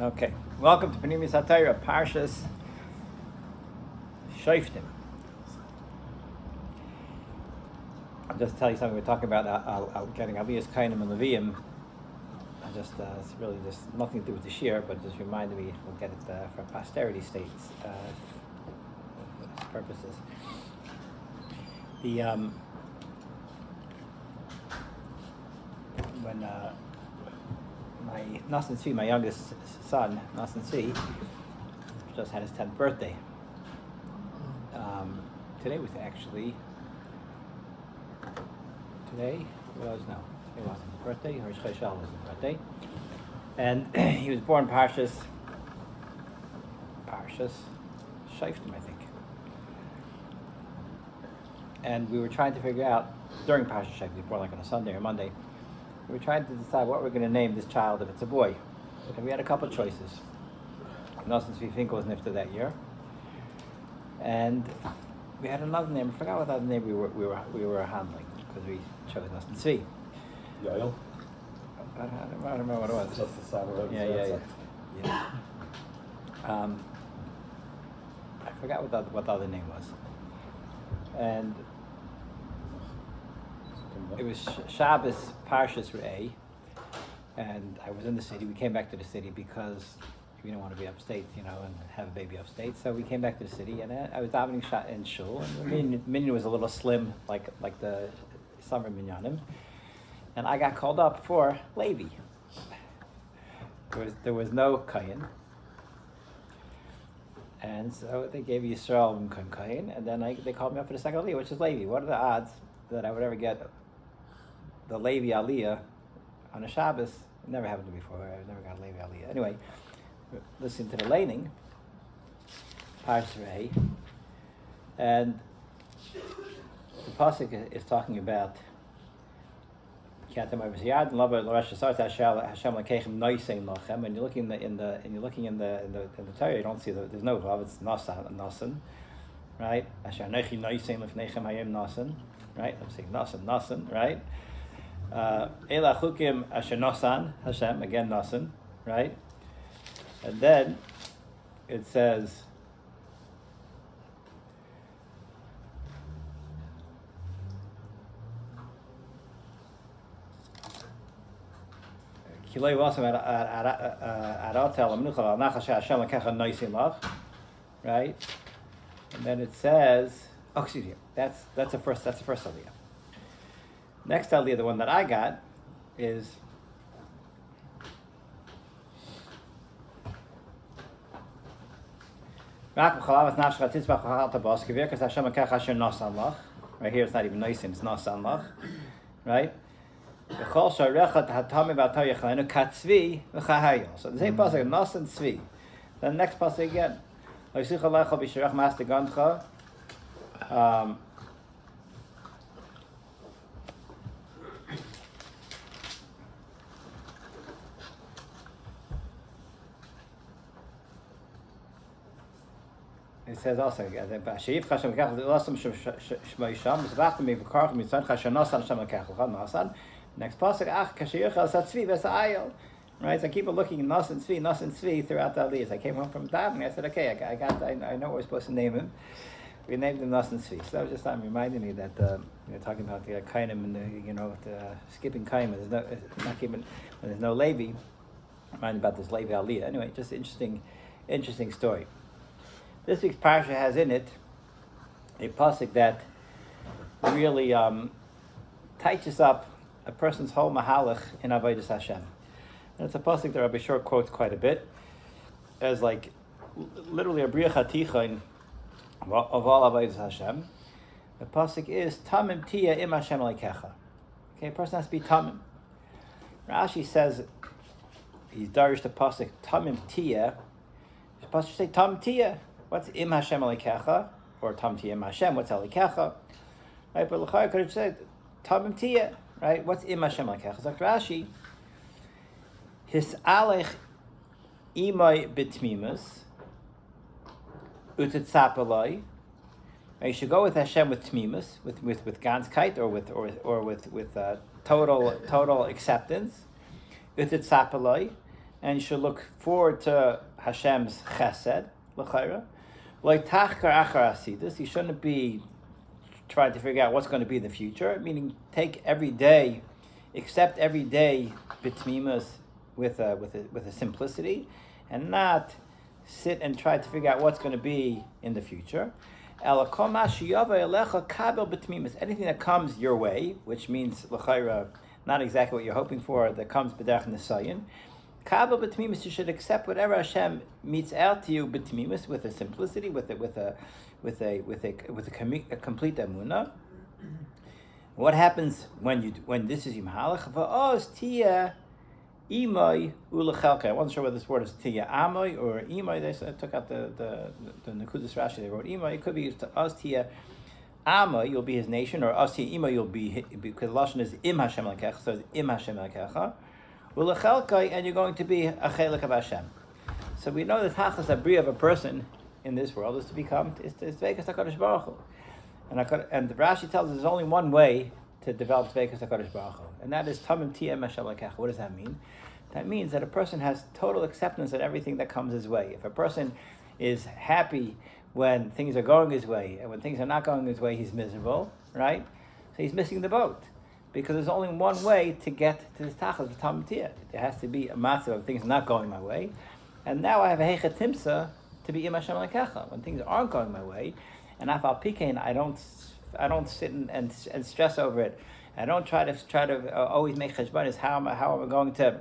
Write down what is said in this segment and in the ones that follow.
Okay, welcome to Panimis HaTorah, Parshas Shoftim. I'll just tell you something. We're talking about getting Aliyah's Kainim and Levium. It's really just nothing to do with the Shir, but just reminded me we'll get it for posterity states purposes. When my Nasan Tzvi, my youngest son, Nasan Tzvi, just had his 10th birthday. Today was actually, today wasn't his birthday, Rosh Chodesh was his birthday. And he was born Parshas Shoftim, I think. And we were trying to figure out, during Parshas Shoftim, he was born like on a Sunday or Monday, we were trying to decide what we're going to name this child if it's a boy. And we had a couple of choices. Nasan Tzvi Finkel was nifta that year. And we had another name. I forgot what other name we were handling because we chose Nasan Tzvi. Yael? I don't remember what it was. Just the Saturday. Yeah. I forgot what the other name was. And it was Shabbos Parshas Re'eh, and I was in the city. We came back to the city because we didn't want to be upstate, and have a baby upstate. So we came back to the city, and I was davening in shul, and the minyan was a little slim, like the summer minyanim, and I got called up for Levi. There was no Kayin, and so they gave Yisrael and Kayin, and then they called me up for the second Aliyah, which is Levi. What are the odds that I would ever get the Levi Aliyah on a Shabbos? It never happened to me before. I've never got a Levi Aliyah. Anyway, listen to the laning, Parshas Re'eh, and the pasuk is talking about and you're looking in the Torah, you don't see there's no vav. It's nasan, right? Right? I'm saying nasan, right? Ela chukim asher nasan Hashem, again nasan, right? And then it says right? And then it says, excuse me, that's the first aliyah. Next aliyah, the one that I got, is right here it's not even nice, it's nasan lach, right? So the same pasuk, Nasan Tzvi. The next pasuk again. It says also, next pasuk, right? So I keep looking at Nasan Tzvi throughout the aliyahs. I came home from davening. I said, okay, I know what we're supposed to name him. We named him Nasan Tzvi. So that was just reminding me that talking about the kainim and the skipping kainim. There's no Levi. Reminded about this Levi aliyah. Anyway, just interesting story. This week's parsha has in it a pasuk that really touches up a person's whole mahalach in avodas Hashem. And it's a pasuk that Rabbi Shor quotes quite a bit as literally a briach haticha of all avodas Hashem. The pasuk is tamim tia im Hashem leikecha. Okay, a person has to be tamim. Rashi says he's darished the pasuk tamim tia. The pasuk should say tam tia. What's im Hashem leikecha or tam tia im Hashem? What's leikecha? Right, but l'chayr could have said tamim tia. Right? What's im Hashem leikecha? It's like Rashi. His alech imay bitmimus utitzapalai. You should go with Hashem with tmimus, with ganzkeit, or with total acceptance. Utitzapalai and you should look forward to Hashem's chesed, l'chayra. Like tachkar achar asidus, you shouldn't be trying to figure out what's going to be in the future, meaning take every day, accept every day b'tmimus with a simplicity, and not sit and try to figure out what's going to be in the future. Anything that comes your way, which means l'chayra, not exactly what you're hoping for, that comes b'derech nisayin. Kabel b'tmimus, you should accept whatever Hashem meets out to you b'tmimus, with a simplicity, with a complete emunah. What happens when this is yimhalach? Va'oz tia imay ulechelka. I wasn't sure whether this word is tia amay or imay. They took out the Nekudas Rashi. They wrote imay. It could be used to oz tia amay, you'll be his nation, or oz tia imay, you'll be, because lashon is im Hashem lekecha, so it's im Hashem lekecha. And you're going to be a chelik of Hashem. So we know the tachlis abriya of a person in this world is to become Tveikas HaKadosh Baruch Hu. And the Rashi tells us there's only one way to develop Tveikas HaKadosh Baruch Hu, and that is Tamim Tiyem Hashem Lekecha. What does that mean? That means that a person has total acceptance of everything that comes his way. If a person is happy when things are going his way, and when things are not going his way, he's miserable, right? So he's missing the boat. Because there's only one way to get to this tachlis of Tamim Tiyeh. There has to be a matzah of things not going my way, and now I have a heichet timsa to be im Hashem lekecha. When things aren't going my way, and afal pikein, I don't sit and stress over it. I don't try to always make cheshbonis. How am I going to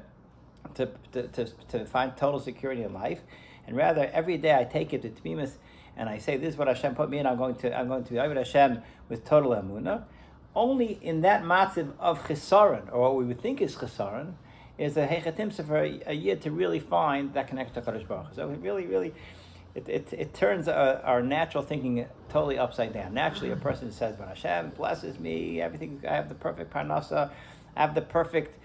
find total security in life? And rather, every day I take it to tmimus, and I say, this is what Hashem put me in. I'm going to be Avodah Hashem with total emunah. Only in that matziv of chesaron, or what we would think is chesaron, is a hechatimsa for a year to really find that connection to Kadosh Baruch Hu. So it really, it turns our natural thinking totally upside down. Naturally, a person says, "When Hashem blesses me, everything, I have the perfect parnasa, I have the perfect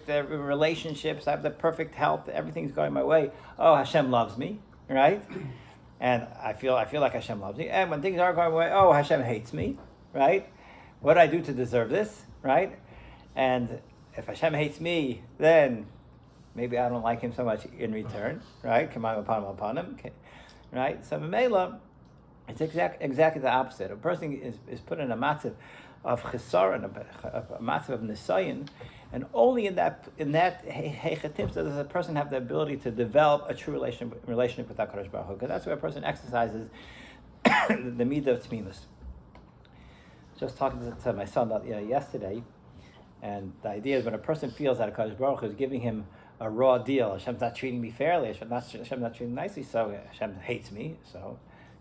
relationships, I have the perfect health, everything's going my way. Oh, Hashem loves me, right? And I feel like Hashem loves me. And when things are going my way, oh, Hashem hates me." Right? What do I do to deserve this? Right? And if Hashem hates me, then maybe I don't like him so much in return. Right? Upon him. Right? So Mamela, it's exactly the opposite. A person is put in a matzav of chesaron, a matzav of nisayin, and only in that heichatim does a person have the ability to develop a true relationship with HaKadosh Baruch Hu, because that's where a person exercises the midah of tmimus. Just talking to my son yesterday, and the idea is when a person feels that HaKadosh Baruch Hu is giving him a raw deal, Hashem's not treating me fairly, Hashem's not treating me nicely, so Hashem hates me, so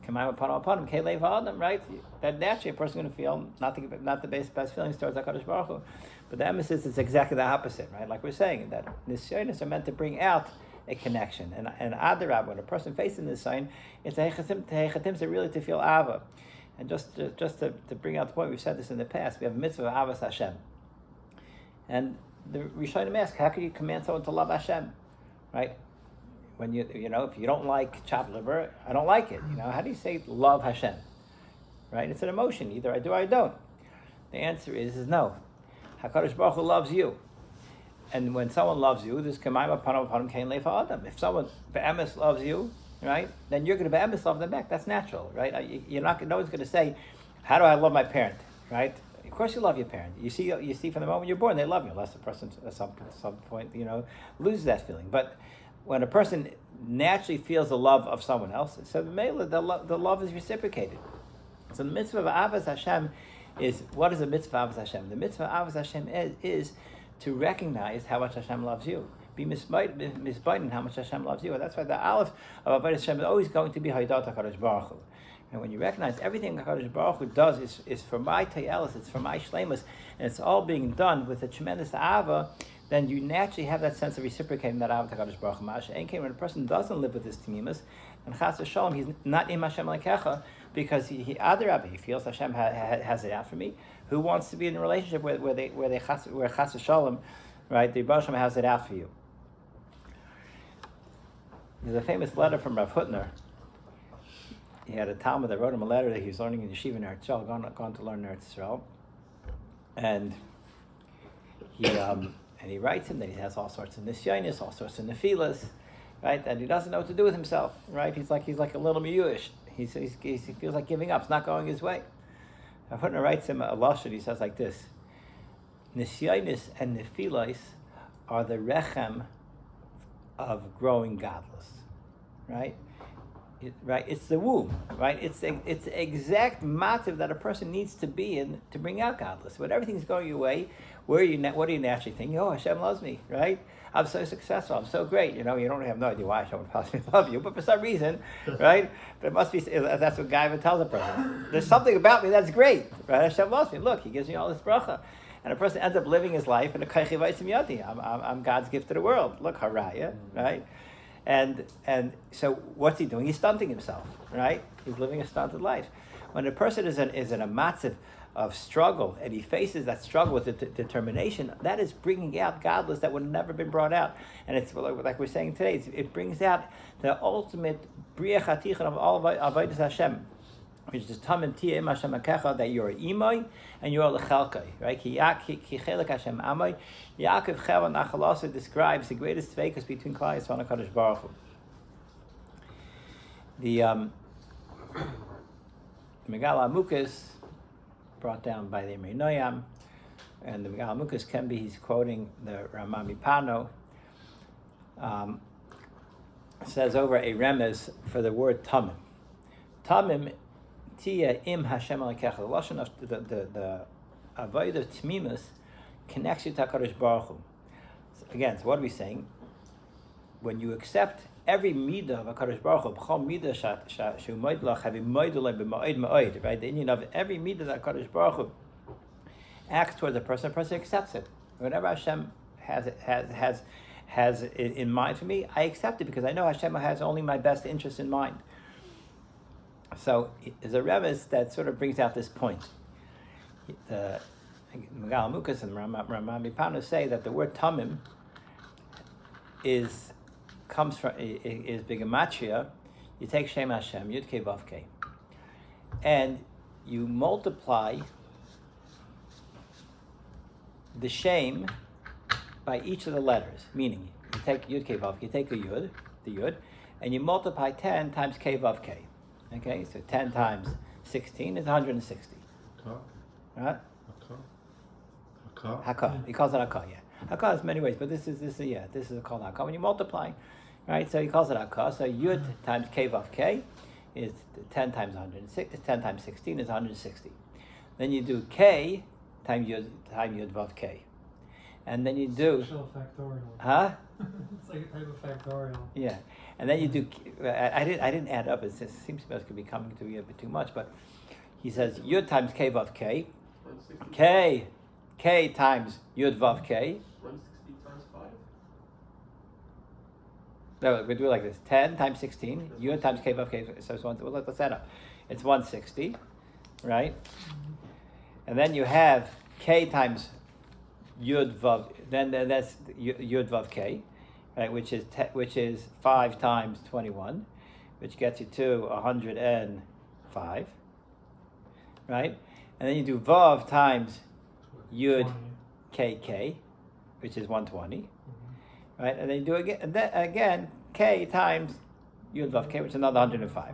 Kamayim upon him, Kelev Adam, right? That naturally a person is going to feel not the best feelings towards HaKadosh Baruch Hu. But the emphasis is exactly the opposite, right? Like we're saying, that nisyonos are meant to bring out a connection. And Adarab, when a person faces this sign, it's a hechatim to really to feel Ava. And just to bring out the point, we've said this in the past, we have a mitzvah of Avas Hashem. And the Rishonim ask, how can you command someone to love Hashem? Right? When if you don't like chopped liver, I don't like it. How do you say love Hashem? Right? It's an emotion. Either I do or I don't. The answer is no. HaKadosh Baruch Hu loves you. And when someone loves you, there's kamayim upon kain leifa adam. If someone be'emes loves you, right, then you're going to be'emes love them back. That's natural, right? No one's going to say, how do I love my parent, right? Of course you love your parent. You see from the moment you're born, they love you, unless the person at some point, loses that feeling. But when a person naturally feels the love of someone else, so the love is reciprocated. So the mitzvah of Avos Hashem is, what is the mitzvah of Avos Hashem? The mitzvah of Avos Hashem is to recognize how much Hashem loves you. Be misbaitin how much Hashem loves you. And that's why the aleph of Avodas Hashem is always going to be Haidat HaKadosh Baruch Hu. And when you recognize everything HaKadosh Baruch Hu does is for my tayelis, it's for my shleimus, and it's all being done with a tremendous ava, then you naturally have that sense of reciprocating that ava to HaKadosh Baruch Hu. When a person doesn't live with this timimus, and chas v'shalom, he's not im Hashem lekecha, because he feels Hashem has it out for me. Who wants to be in a relationship where chas v'shalom, right? The Rebbe Hashem has it out for you. There's a famous letter from Rav Hutner. He had a Talmud that wrote him a letter that he was learning in yeshiva in Eretz Yisrael, gone to learn in Eretz Yisrael, and And he writes him that he has all sorts of nisyonis, all sorts of nephilas, right? And he doesn't know what to do with himself, right? He's like a little miyuish. He feels like giving up. It's not going his way. Hutner writes him a lashon. He says like this: nisyonis and nephilas are the rechem of growing godless, right? Right, it's the womb, right? It's the exact motive that a person needs to be in to bring out godless. When everything's going your way, what do you naturally think? Oh, Hashem loves me, right? I'm so successful. I'm so great. You don't have no idea why Hashem would possibly love you, but for some reason, right? But it must be, that's what Gaiva tells a person. There's something about me that's great, right? Hashem loves me. Look, He gives me all this bracha. And a person ends up living his life in a kaichi vaisim yadi. I'm God's gift to the world. Look, haraya, right? And so what's he doing? He's stunting himself, right? He's living a stunted life. When a person is in a matziv of struggle and he faces that struggle with determination, that is bringing out godless that would have never been brought out. And it's like we're saying today, it brings out the ultimate bria chatichon of all avodas Hashem, which is tamim tia im Hashem akecha, that you're imoy and you're lechelkai, right? Ki chelik Hashem amoy. Yaakov Cheva Nachalasa describes the greatest tveikus between Klal Yisrael and HaKadosh Baruch Hu. The Megala Amukas, brought down by the Emrei Noyam, and the Megala Amukas can be, he's quoting the Ramami Pano, says over a remez for the word tamim. Tamim tia im Hashem alakecha. The lashon of the avodah of tmimus connects you to HaKadosh Baruch Hu. So again, so what are we saying? When you accept every midah of HaKadosh Baruch Hu, b'chol midah shu moed lach havi moed olay b'moed moed, right? The Indian of every midah that HaKadosh Baruch Hu acts towards the person accepts it. Whatever Hashem has in mind for me, I accept it because I know Hashem has only my best interest in mind. So there's a remez that sort of brings out this point. Megal Mukas and Ramami Pano say that the word tamim is bigamatria. You take Shem Hashem, Yud Kei Vav Kei, and you multiply the Shem by each of the letters. Meaning, you take Yud Kei Vav, you take the Yud, and you multiply 10 times Kei Vav Kei. Okay, so 10 times 16 is 160. Right? Hakah. He calls it Hakah, yeah. Hakah has many ways, but this is called Hakah. When you multiply, right? So he calls it Hakah. So Yud times K Vav K is 10 times 160. 10 times 16 is 160. Then you do K times Yud Vav K, and then you do. Special factorial. Huh? It's like a type of factorial. Yeah, and then you do. I didn't add up. It seems to be coming to be a bit too much, but he says Yud times K Vav K. K times Yud Vav K. 160 times 5? No, we do it like this. 10 times 16. Yud times K Vav K. So let's add up. It's 160, right? And then you have K times Yud Vav. Then that's Yud Vav K, right? Which is 5 times 21, which gets you to 105, right? And then you do Vav times Yud KK, which is 120, right? And then you do again K times Yud Vav K, which is another 105,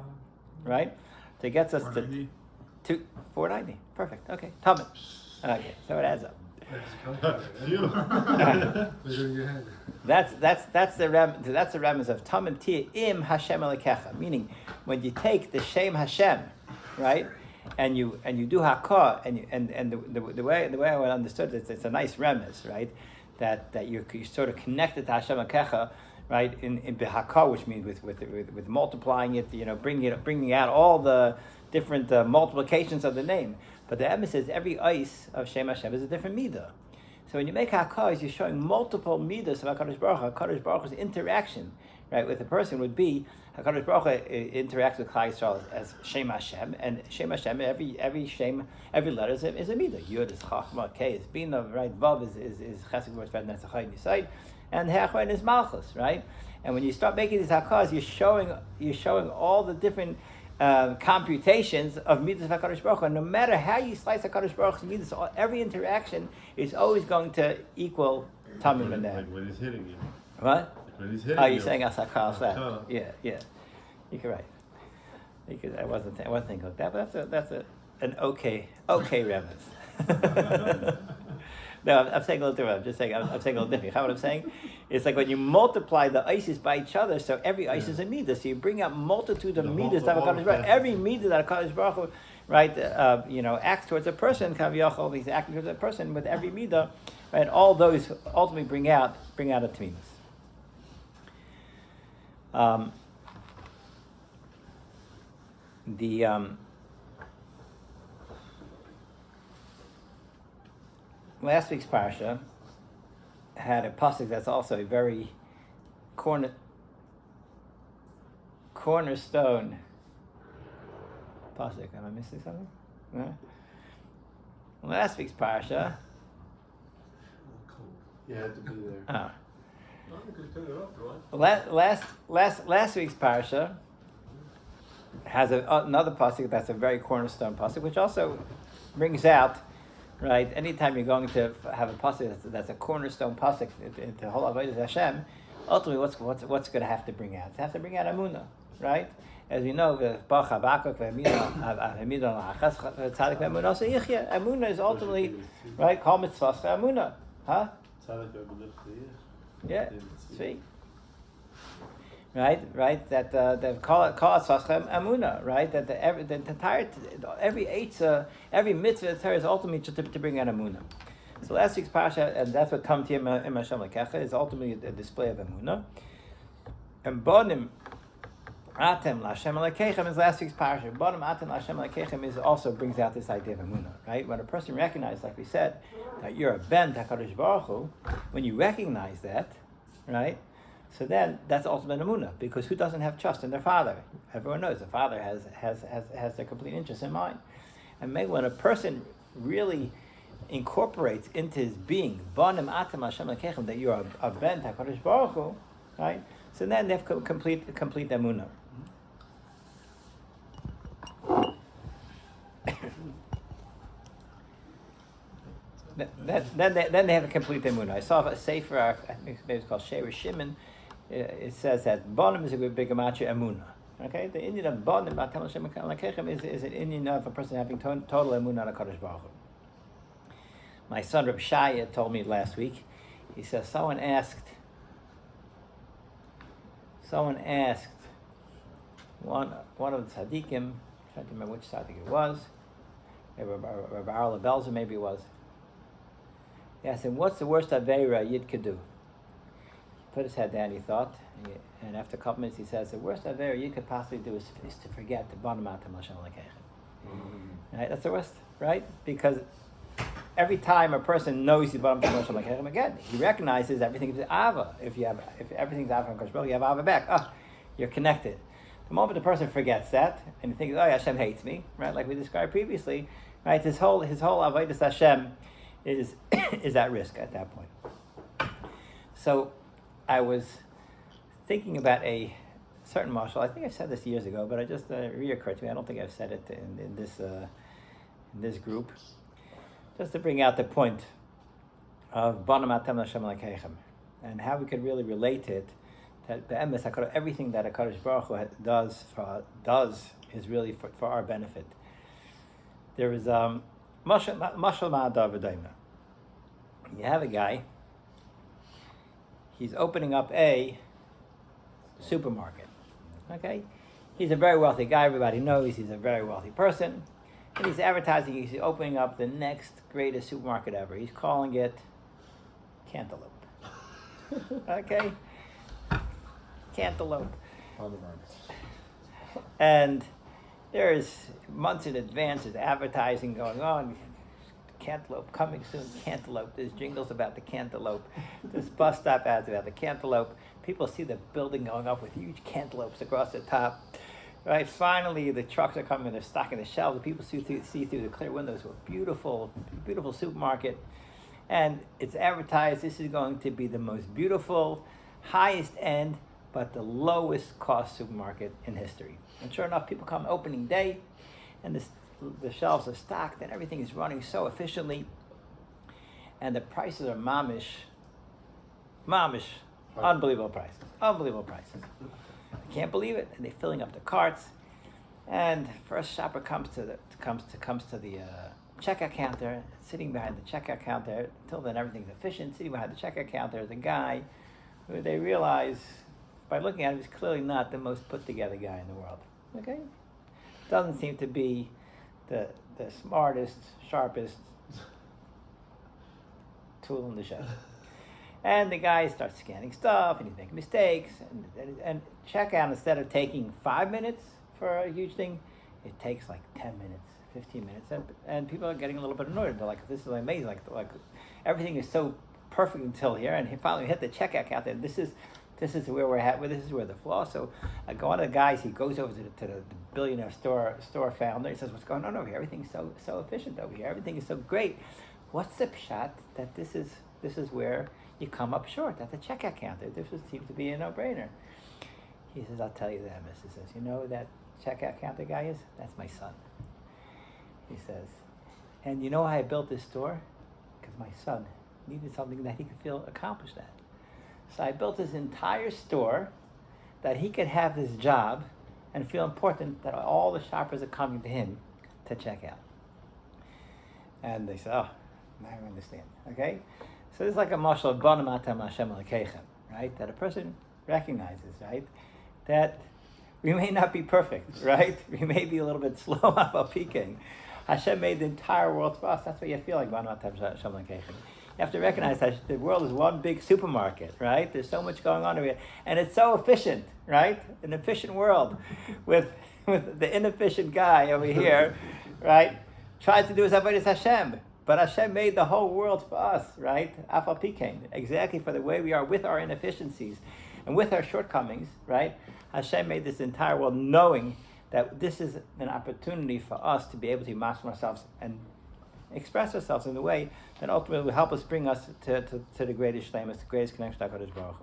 right? So it gets us to 490. Perfect. Okay, Tamim. Okay, so it adds up. That's the remez of Tamim Tia Im Hashem Elekecha, meaning when you take the Shem Hashem, right? And you do hakah, and the way I would understood it, it's a nice remez, right? That you're sort of connected to Hashem Akecha, right? In b'hakah, which means with multiplying it, bringing out all the different multiplications of the name. But the emes says every ice of Shem Hashem is a different midah. So when you make hakah, you're showing multiple midas of HaKadosh Baruch Hu. HaKadosh Baruch Hu's interaction, right, with a person would be HaKadosh Baruch Hu interacts with Klal Yisrael as Shem Hashem, and Shem Hashem, every Shem, every letter is a midah. Yud is Chachma, K is Bina, right? Vav is Chesed Gvur Tzved Netzachai Nisai, and He'achron is Malchus, right? And when you start making these hakahs, you're showing all the different computations of midas of HaKadosh Baruch Hu. And no matter how you slice HaKadosh Baruch Hu's midas, every interaction is always going to equal Tamim Like Menem. when he's hitting you. What? Like when he's hitting Oh, you. you're saying Asakal said. Asakal. Yeah. You could right. I wasn't thinking like that, but that's an okay remez. No, I'm saying a little different. I'm just saying I'm saying a little different. You know what I'm saying? It's like when you multiply the ices by each other, so every ice is a midah. So you bring out multitude of midas that Hakadosh Baruch. Every midah that Hakadosh Baruch Hu, right? Acts towards a person. Kaviyachol, he's acting towards a person with every midah, right? All those ultimately bring out a tmimus. Last week's parsha had a pasuk that's also a very cornerstone pasuk. Am I missing something? No? Last week's parsha. You had to be there. I think we turn it off, right? Last week's parsha has another pasuk that's a very cornerstone pasuk, which also brings out, right? Anytime you're going to have a pasuk that's a cornerstone pasuk into whole avodas Hashem, ultimately, what's going to have to bring out? It has to bring out Amunah, right? As we know, Amunah is ultimately, right? Kol mitzvahs Amunah, huh? Yeah, see. Right. That the call Saschem Amuna. Right. That the entire every eitzah, every mitzvah is ultimately to bring out Amuna. So last week's parsha, and that's what comes here in Hashem Lekecha, is ultimately a display of Amuna. And Bonim Atem Lashem Lekechem is last week's parsha. Bonim Atem Lashem Lekechem is also brings out this idea of Amuna. Right. When a person recognizes, like we said, that you're a ben Hakadosh Baruch Hu, when you recognize that, right. So then that's ultimate Amunah, because who doesn't have trust in their father? Everyone knows the father has their complete interest in mind. And maybe when a person really incorporates into his being, Banim Atam Hashem Lekechem, that you are a ben HaKadosh Baruch Hu, right? So then they have complete Amunah. Then they have a complete emunah. I saw a sefer, I think maybe it's called Shimson. It says that Bonim is a big amacha emunah. Okay, the Indian of Bonim Atam Hashem Lekechem is an Indian of a person having total emunah on Hakadosh Baruch Hu. My son Reb Shaya told me last week. He says someone asked one of the tzaddikim. I can't remember which tzaddik it was. Rabbi Arla Belzer maybe it was. He asked him, what's the worst Aveira a Yid could do? He put his head down, he thought, and after a couple minutes he says, the worst Aveira a Yid could possibly do is to forget the Banim Atam Hashem Lekechem. Right? That's the worst, right? Because every time a person knows the Banim Atam Hashem Lekechem, again, he recognizes everything is Ava. If everything's Ava and Kosh Baruch, you have Ava back. You're connected. The moment the person forgets that, and he thinks, oh, Hashem hates me, right? Like we described previously, right? His whole Avodas Hashem is at risk at that point. So I was thinking about a certain marshal. I think I said this years ago, but it just reoccurred to me. I don't think I've said it in this group. Just to bring out the point of Banim Atam Hashem Lekechem and how we could really relate it. That everything that HaKadosh Baruch Hu does is really for our benefit. There is Mashal Ma'adav V'daima. You have a guy. He's opening up a supermarket. Okay, he's a very wealthy guy. Everybody knows he's a very wealthy person, and he's advertising. He's opening up the next greatest supermarket ever. He's calling it Cantaloupe. Okay. Cantaloupe. And there's months in advance there's advertising going on. Cantaloupe coming soon. Cantaloupe. There's jingles about the cantaloupe. There's bus stop ads about the cantaloupe. People see the building going up with huge cantaloupes across the top. Right. Finally, the trucks are coming and they're stocking the shelves. The people see through the clear windows. A beautiful, beautiful supermarket, and it's advertised. This is going to be the most beautiful, highest end, but the lowest cost supermarket in history. And sure enough, people come opening day, and the shelves are stocked, and everything is running so efficiently, and the prices are mamish Mamish, unbelievable prices. Unbelievable prices. I can't believe it. And they're filling up the carts. And first shopper comes to the checkout counter, sitting behind the checkout counter. Until then, everything's efficient. Sitting behind the checkout counter is a guy who they realize, by looking at him, he's clearly not the most put together guy in the world. Okay, doesn't seem to be the smartest, sharpest tool in the shed. And the guy starts scanning stuff, and he's making mistakes. And checkout, instead of taking 5 minutes for a huge thing, it takes like 10 minutes, 15 minutes. And people are getting a little bit annoyed. They're like, this is amazing. Like everything is so perfect until here. And he finally hit the checkout counter. This is where we're at. This is where the flaw. So I go on to the guys. He goes over to the billionaire store founder. He says, "What's going on over here? Everything's so efficient over here. Everything is so great. What's the pshat that this is where you come up short at the checkout counter? This would seem to be a no-brainer." He says, "I'll tell you that, Miss." He says, "You know who that checkout counter guy is? That's my son." He says, "And you know how I built this store? Because my son needed something that he could feel accomplished at. So I built this entire store that he could have this job and feel important that all the shoppers are coming to him to check out." And they say, "Oh, now I understand." Okay? So this is like a mashal of Bana Matam Hashem Elokeichem, right? That a person recognizes, right? That we may not be perfect, right? We may be a little bit slow off our peaking. Hashem made the entire world for us. That's what you feel like Bana Matam Hashem Elokeichem. You have to recognize that the world is one big supermarket, right? There's so much going on over here. And it's so efficient, right? An efficient world with the inefficient guy over here, right? Tries to do his avodas Hashem. But Hashem made the whole world for us, right? Afal Pikein, exactly for the way we are with our inefficiencies and with our shortcomings, right? Hashem made this entire world knowing that this is an opportunity for us to be able to master ourselves and express ourselves in a way that ultimately will help us bring us to the greatest shleimus, the greatest connection to HaKadosh Baruch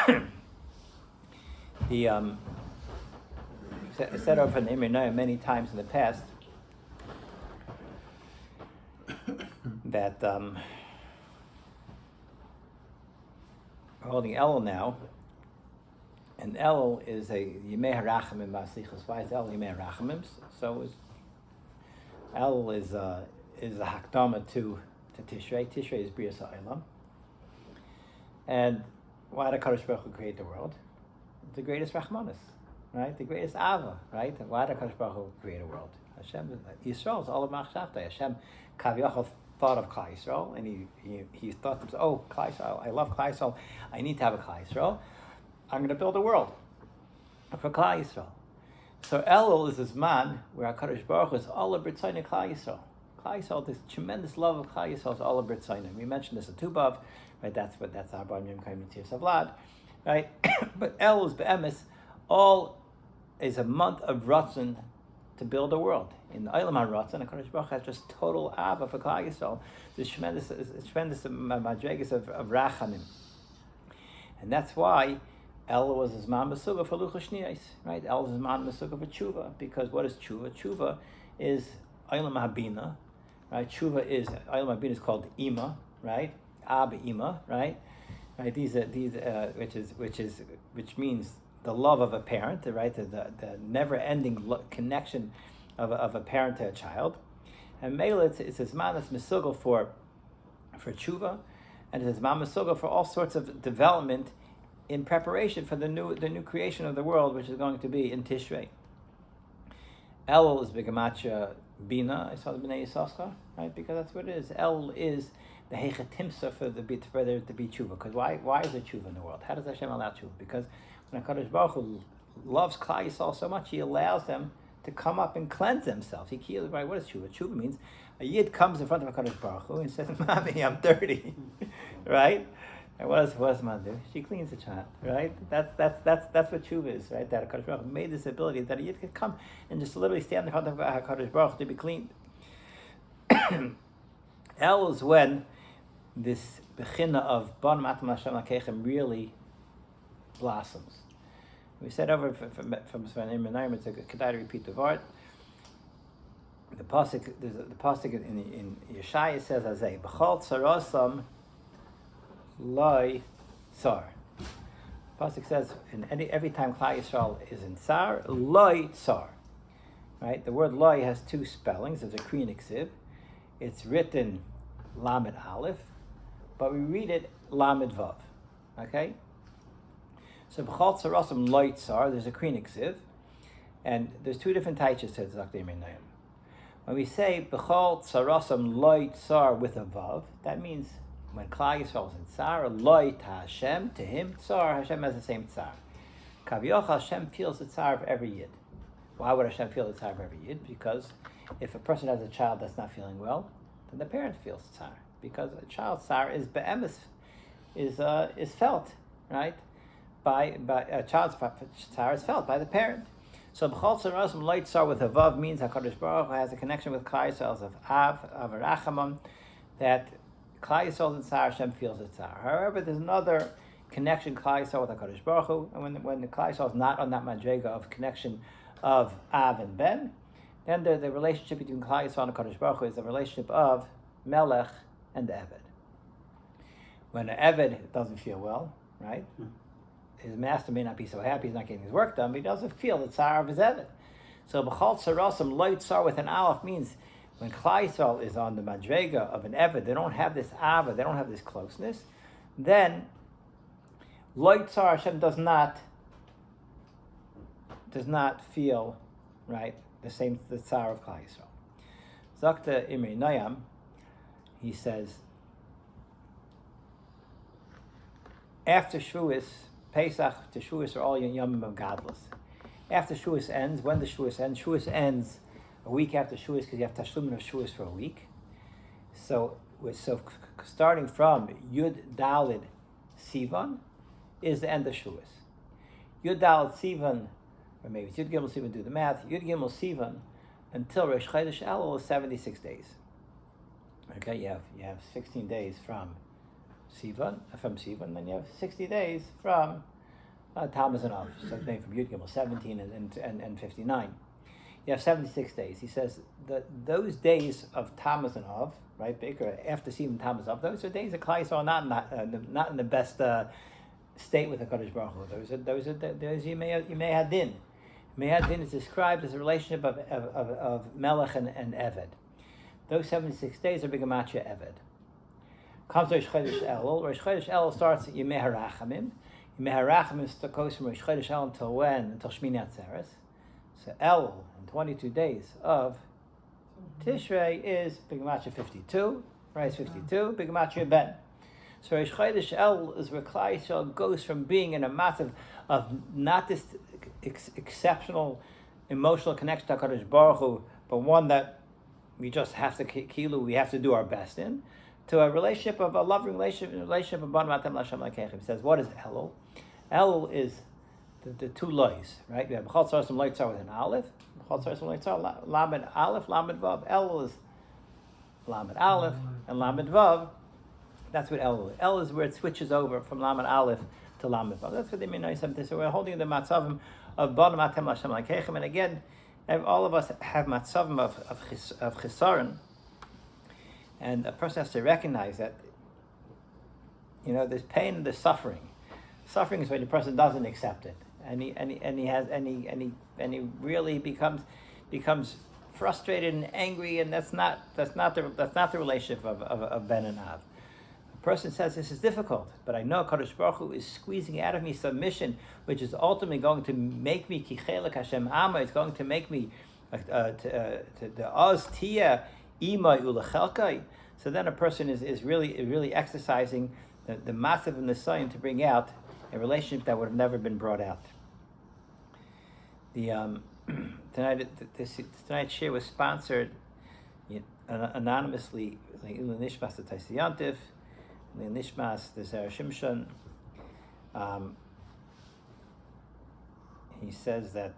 Hu. I said over in the Imre many times in the past that we're holding Elul now, and Elul is a Yimei HaRachamim B'Aslichos. Why is Elul Yimei HaRachamim? So Elul is a hakdama to Tishrei. Tishrei is Brias HaOlam. And why did HaKadosh Baruch Hu create the world? The greatest Rachmanis, right? The greatest Ava, right? Why did HaKadosh Baruch Hu create a world? Hashem, Yisrael is all of Machshavtei. Hashem, Kaviyachol, thought of Klal Yisrael, and he thought to himself, "Oh, Klal Yisrael, I love Klal Yisrael. I need to have a Klal Yisrael. I'm going to build a world for Klal Yisrael." So Elul is this man where HaKadosh Baruch Hu is all of B'Tzayin Klal Yisrael. Klal Yisrael, this tremendous love of Klal Yisrael is all of B'Tzayin. We mentioned this in Tubav, right? That's Arba'im Yom Kayim Tzir Savlad, right? But Elul is Be'emes, all is a month of Ratzon to build a world. In the Olam HaRatzon, HaKadosh Baruch Hu has just total Ava for Klal Yisrael. This tremendous madregas of Rachamim. And that's why El was his man Mesuga for Luchos Shniyos, right? El was his man Mesuga for Tshuva, because what is Tshuva? Tshuva is Olam Habina, right? Tshuva is, Olam Habina is called Ima, right? Abba Ima, right? Right? Which means the love of a parent, right? The never-ending connection of a parent to a child. And Mela, it's his manas mesugel for tshuva, and it's his man mesugel for all sorts of development in preparation for the new creation of the world, which is going to be in Tishrei. El is Begamatcha Bina, I saw the Bnei Yissaschar, right? Because that's what it is. El is the Hechatimsa for there to be tshuva. Because why is there tshuva in the world? How does Hashem allow tshuva? Because when HaKadosh Baruch Hu loves Klal Yisrael so much, He allows them to come up and cleanse themselves. Right? What is tshuva? Tshuva means a yid comes in front of HaKadosh Baruch Hu and says, "Mommy, I'm dirty," right? And what does man do? She cleans the child, right? That's what tshuva is, right? That HaKadosh Baruch Hu made this ability that a yid could come and just literally stand in front of HaKadosh Baruch Hu to be cleaned. El is when this bechina of Bon Matam Hashem Elokeichem really blossoms. We said over from Svanim Menayim, it's a kedai to repeat the vart. The pasuk in Yeshaya says, "Azay b'chol tzarosam loy tsar. Pasuk says every time Klal Yisrael is in tsar, loy tsar. Right? The word loy has two spellings. There's a krinik siv. It's written lamed aleph, but we read it lamed vav. Okay? So b'chol tzarosam loy tsar, there's a krinik siv, and there's two different taiches to Zakdei Meinayim. When we say b'chol tzarosam loy tsar with a vav, that means when Klal Yisrael is in tsar, loy ta Hashem, to him tsar, Hashem has the same tsar. Kaviocha, Hashem feels the tsar of every yid. Why would Hashem feel the tsar of every yid? Because if a person has a child that's not feeling well, then the parent feels tsar. Because a child's tsar is be'emes, is felt, right? By a child's tsar is felt by the parent. So b'chol tzarosam loy tsar with a vav means HaKadosh Baruch Hu has a connection with Klal Yisrael of Av Rachamim, that Klal Yisrael in tsar, Hashem feels the tsar. However, there's another connection Klal Yisrael with HaKadosh Baruch Hu, and when the Klal Yisrael is not on that madrega of connection of Av and Ben, then the relationship between Klal Yisrael and HaKadosh Baruch Hu is the relationship of Melech and the Eved. When the Eved doesn't feel well, right? His master may not be so happy, he's not getting his work done, but he doesn't feel the tsar of his Eved. So b'chol tzarosam loy tsar with an aleph means when Klal Yisrael is on the madrega of an Eved, they don't have this ava, they don't have this closeness, then loy tsar, Hashem does not feel, right, the tsar of Klal Yisrael. Zakta Imri Noyam, he says, after Shavuos, Pesach to Shavuos are all Yomim of Gadlus. After Shavuos ends, when the Shavuos ends a week after Shavuos, because you have Tashlumin of Shavuos for a week. So starting from Yud Dalid Sivan is the end of Shavuos. Yud Dalid Sivan, or maybe it's Yud Gimel Sivan, do the math, Yud Gimel Sivan until Rosh Chodesh Elul is 76 days. Okay, you have 16 days from Sivan, then you have 60 days from Tammuz and Av, so from Yud Gimel 17 and 59. You have 76 days. He says that those days of Tammuz and Av, right, Baker, after Sivan Tammuz Av, those are days that Klal Yisrael are not in the best state with the Kadosh Baruch Hu. Those are Yimei Hadin. Yimei Hadin is described as a relationship of Melech and Eved. Those 76 days are Bigamatria Eved. Comes Rosh Chodesh Elul. Rosh Chodesh Elul starts at Yimei Harachamim. Yimei Harachamim goes from Rosh Chodesh Elul until when? Until Shmini Atzeres. So Elul, in 22 days of Tishrei, is Bigamatria 52. Right, it's 52. Bigamatria Ben. So Rosh Chodesh Elul is where Klal Yisrael goes from being in a massive of not this exceptional emotional connection to HaKadosh Baruch Hu, but one that we just have to we have to do our best in, to a relationship of a loving relationship of Ban Matem Lashem Lekechem. He says, what is Elul? Elul is the two loys, right? We have B'chol Tzarosam Loy Tzar with an aleph, B'chol Tzarosam Loy Tzar, Lamed Aleph, Lamed Vav. Elul is Lamed Aleph and Lamed Vav. That's what Elul is. Elul is where it switches over from Lamed Aleph to Lamed Vav. That's what they mean. So we're holding the matzavim of Ban Matem Lashem Lekechem, and again, all of us have matzavim of chisaron, and a person has to recognize that, there's pain and there's suffering. Suffering is when the person doesn't accept it, and he really becomes frustrated and angry, and that's not the relationship of Ben and Av. A person says, this is difficult, but I know Kadosh Baruch Hu is squeezing out of me submission, which is ultimately going to make me kichelek Hashem Amma. It's going to make me the oz tia ima ulachelkai. So then a person is really exercising the massive nisayon to bring out a relationship that would have never been brought out. Tonight's share was sponsored anonymously. Nishmas the Taisiyantiv, Nishmas the Zera Shimson. He says that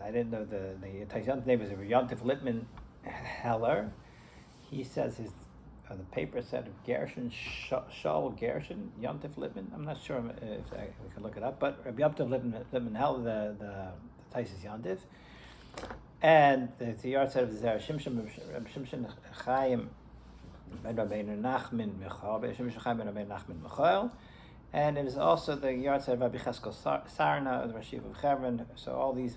I didn't know the Taisiyantiv name was Yantiv Lippman Heller. He says the paper said Gershon Shaul Gershon Yantiv Lippman. I'm not sure if we can look it up, but Rabbi Yantiv Lippman Heller, the Taisis Yantiv, and the Yartzeit of the Zera Shimson, Shimson Chaim ben Rabbeinu Nachman Michal, and it is also the Yartzeit of Rabbi Cheskel Sarna, the Rosh Yeshiva of Hebron. So all these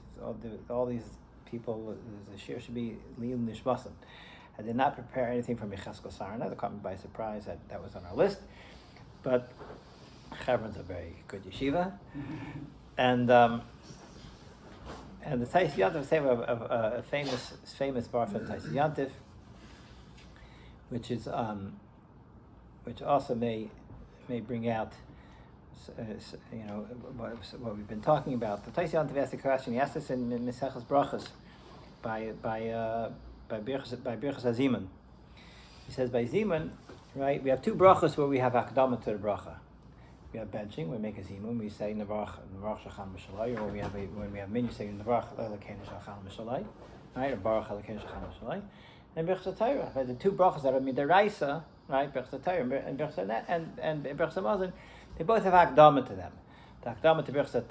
people, the shir should be Lium Nishmasim. I did not prepare anything from Cheskel Sarna. They caught me by surprise that was on our list, but Hebron's a very good yeshiva, and the Tais Yantiv say of a famous bar from Tais Yantiv, which also may bring out what we've been talking about. The Tais Yantiv asked the question. He asked us in Meseches Brachos by Birchas Hazimun. He says by Zimun, right? We have two brachos where we have akdama to the bracha. We have benching. We make a zimun. We say nevarach shachal m'shalai, or when we have min, you say nevarach elokenu shachal m'shalai, right? Or baruch elokenu shachal m'shalai. And Birchas Torah, right? The two brachos that are midaraisa, right? Birchas Torah and Birchas and Birchas Hamazon, they both have akdama to them. The akdama to Birchas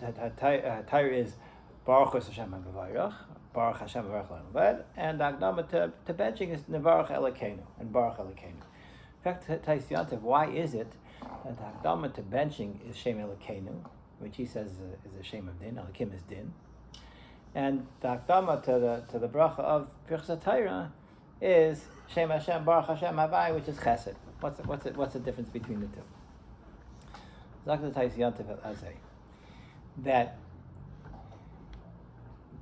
Torah is baruch Hashem v'vayrach, baruch Hashem v'vayrach l'naved, and the akdama to benching is nevarach elokenu and baruch elokenu. In fact, Tais Yantiv, why is it that the akdama to benching is Shem Elokeinu, which he says is a Shem of Din, Elokim is Din, and the akdama to the bracha of Birchas Torah is Shem Hashem Baruch Hashem Havai, which is Chesed. What's the difference between the two? Zakh Tais Yantiv Azay, that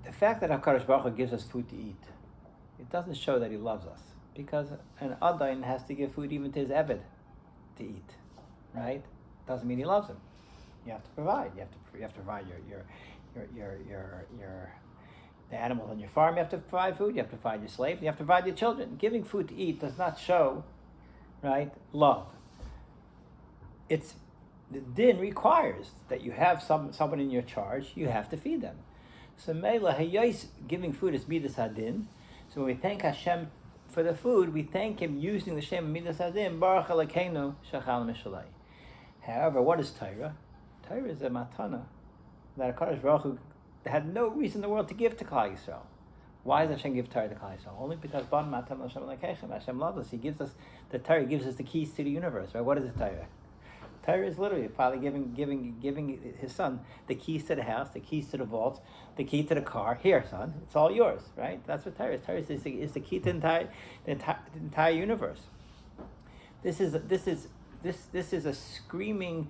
the fact that HaKadosh Baruch Hu gives us food to eat, it doesn't show that He loves us, because an Adain has to give food even to his Eved to eat. Right? Doesn't mean he loves him. You have to provide. You have to provide the animals on your farm. You have to provide food. You have to provide your slaves. You have to provide your children. Giving food to eat does not show, right, love. The din requires that you have someone in your charge. You have to feed them. So Meila Hayos, giving food is midas hadin. So when we thank Hashem for the food, we thank Him using the Shem midas hadin. Baruch Elokeinu shachal m'shalai. However, what is Torah? Torah is a matana that HaKadosh Baruch Hu had no reason in the world to give to Klal Yisrael. Why does Hashem give Torah to Klal Yisrael? Only because Hashem loves us. He gives us the Torah, gives us the keys to the universe. Right? What is the Torah? Torah is literally a father giving his son the keys to the house, the keys to the vault, the key to the car. Here, son, it's all yours. Right? That's what Torah is. Torah is the key to the entire universe. This is a screaming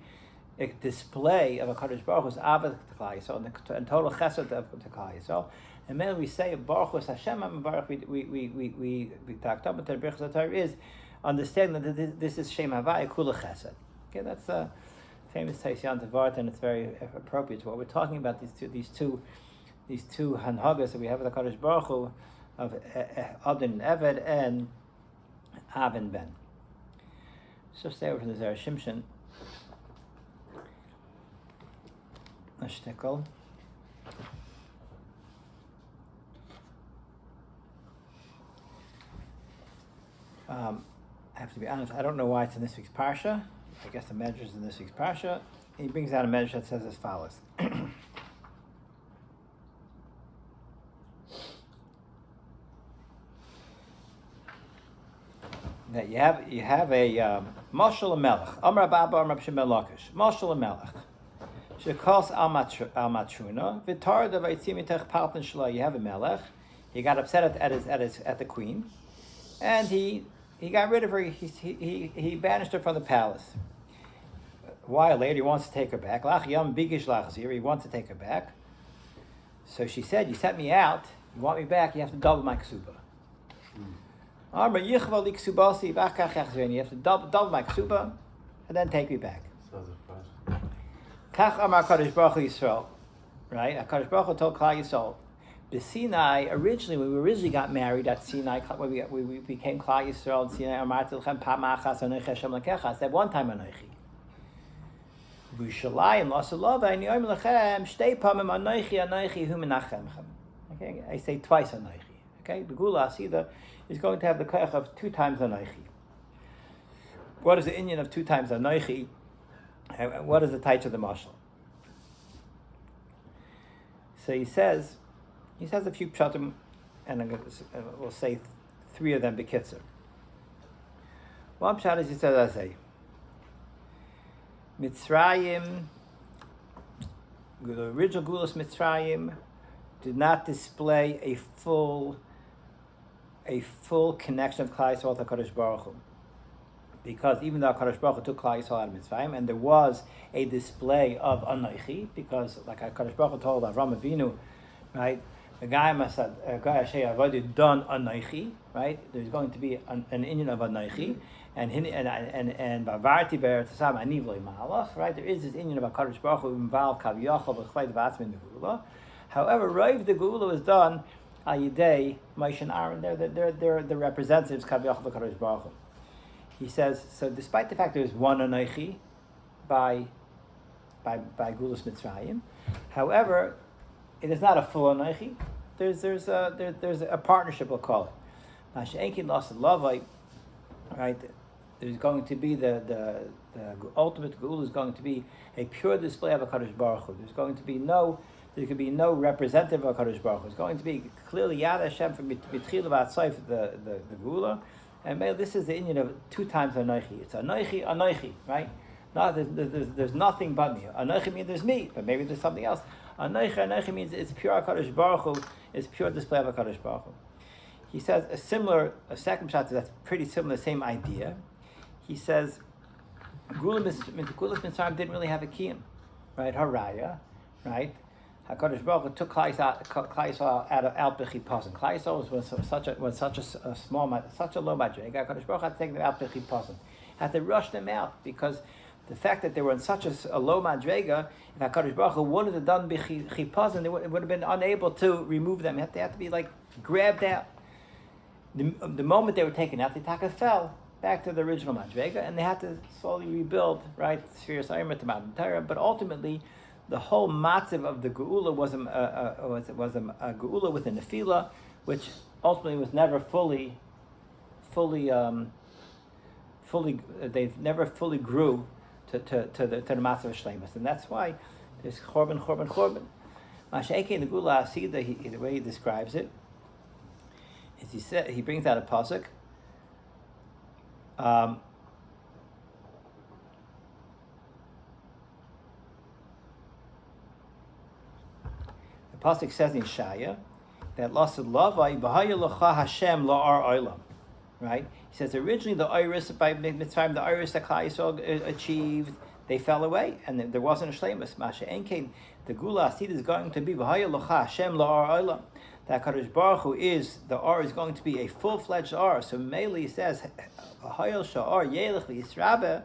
display of a Kadosh Baruch Hu's Aved to Klal Yisrael and total Chesed to Klal Yisrael. And then we say Baruch Hu Hashem Baruch. We talked about the Birchas Torah is understanding that this is Shem Havai Kula Chesed. Okay, that's a famous Tais Yantiv Vart, and it's very appropriate to what we're talking about. These two hanhagas that we have with the Kadosh Baruch Hu of Adon Eved and Av and Ben. So stay over to the Zera Shimson. A shtickle. I have to be honest, I don't know why it's in this week's Parsha. I guess the measure is in this week's Parsha. He brings out a measure that says as follows. That you have a Mashal Melech, Amar Baba, Amar Shimon Lakish, Mashal Melech. She calls Al Matruna, Vitar the Vaitzimitek Paltan Shla. You have a Melech. He got upset at the queen, and he got rid of her. He banished her from the palace. A while later, he wants to take her back. Lach Yam Bigish Lachzir. He wants to take her back. So she said, "You sent me out. You want me back? You have to double my ksuba." You have to double my ksuba and then take me back. Kach Amar Kadosh Baruch Hu Yisrael, right? Kadosh Baruch Hu told Klal Yisrael, the Sinai originally, when we originally got married at Sinai, when we became Klal Yisrael, Sinai Amarti Lechem Pamachas Anochi Hashem Lekechas. I said one time Anochi. V'Yushalayim Lasalova and Yom Lechem Shtei Pamim Anochi Anochi Hu Menachemchem. Okay, I say twice Anochi. Okay, the Gula Asida is going to have the koach of 2 times Anochi. What is the inyan of 2 times Anochi? And what is the taich of the mashal? So he says a few pshatim, and we'll say 3 of them bekitzer. One pshat is, he says, I say, Mitzrayim, the original Gulas Mitzrayim, did not display a full connection of Klal Yisrael to HaKadosh Baruch Hu. Because even though HaKadosh Baruch Hu took Klal Yisrael out of Mitzrayim, and there was a display of Anochi, because like HaKadosh Baruch Hu told Avram Avinu, right, the guy must have already done Anochi, right? There's going to be an inyan of Anochi, and Bavarti Be'eretz Hasam Ani V'lo Malach, right? There is this inyan of HaKadosh Baruch Hu involved Kaviyachol B'chvei D'vatzmi in the Gula. However, Rav the Gula was done al Yidei Moshe and Aaron. They're the representatives Kaviyachol HaKadosh Baruch Hu. He says, so despite the fact there's one Anochi by Gulas Mitzrayim, however, it is not a full Anochi. There's a partnership, we'll call it. Masha'enkin lost Lavai, right? There's going to be the ultimate Gula is going to be a pure display of HaKadosh Baruch Hu. There could be no representative of HaKadosh Baruch Hu. It's going to be clearly Yad Hashem from B'tchil V'atzayf, the Gula. And this is the Indian of two times Anochi. It's Anochi, right? There's nothing but me. Anochi means there's me, but maybe there's something else. Anochi means it's pure HaKadosh Baruch Hu, it's pure display of HaKadosh Baruch Hu. He says a second shot that's pretty similar, same idea. He says, Gulas Mitzrayim didn't really have a kiyum, right? Haraya, right? HaKadosh Baruch Hu took Klal Yisrael out of Al B'chipazon. Klal Yisrael was such a low madrega. HaKadosh Baruch Hu had to take them out B'chipazon. Had to rush them out because the fact that they were in such a low madrega, if HaKadosh Baruch Hu wouldn't have done B'chipazon, they would have been unable to remove them. They had to be like grabbed out. The moment they were taken out, the Taka fell back to the original madrega, and they had to slowly rebuild, right, Sphere Sa'imer to Mount Torah. But ultimately, the whole matziv of the Geula was a Geula with a Nefila, which ultimately was never fully. They never fully grew to the matziv of Shleimus, and that's why there's Chorban. Masha'eke in the Geula Asida, the way he describes it, is he brings out a pasuk. The pasuk says in Shaya that Lasad Lavai B'haya L'cha Hashem La'ar Olam. Right? He says originally the iris by Mitzrayim, the iris that Klal Yisrael achieved, they fell away, and there wasn't a shleimus. Masha Enkein, the Gula Asid is going to be B'haya L'cha Hashem La'ar Olam. That Kadosh Baruch Hu is, the R is going to be a full-fledged R. So Meli says, B'haya Sha'ar Yelech L'Yisrabe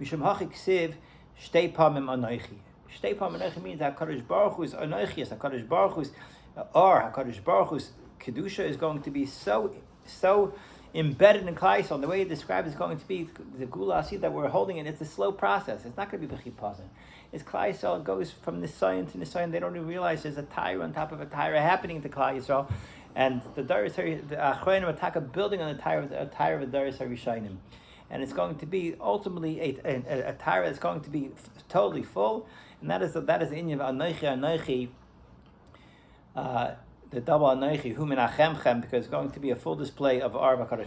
Mishum Hachi Ksiv Shtei Pamim Anochi. Shtei Pamim Anochi means that HaKadosh Baruch Hu's Anochi, HaKadosh Baruch Hu's R, HaKadosh Baruch Hu's Kedusha is going to be so embedded in Klal Yisrael. The way it describes is going to be the Gula Asid that we're holding it. It's a slow process. It's not going to be B'chipazon. It's Klal Yisrael goes from Nisayon to Nisayon. They don't even realize there's a Tyra on top of a Tyra happening to Klal Yisrael, and the Achronim Ataka building on the Tyra of the Daris Harishainim, and it's going to be ultimately a Tyra that's going to be totally full, and that is the inyan of Anochi, the double Anochi, Hu Menachemchem, because it's going to be a full display of Ar HaKadosh Baruch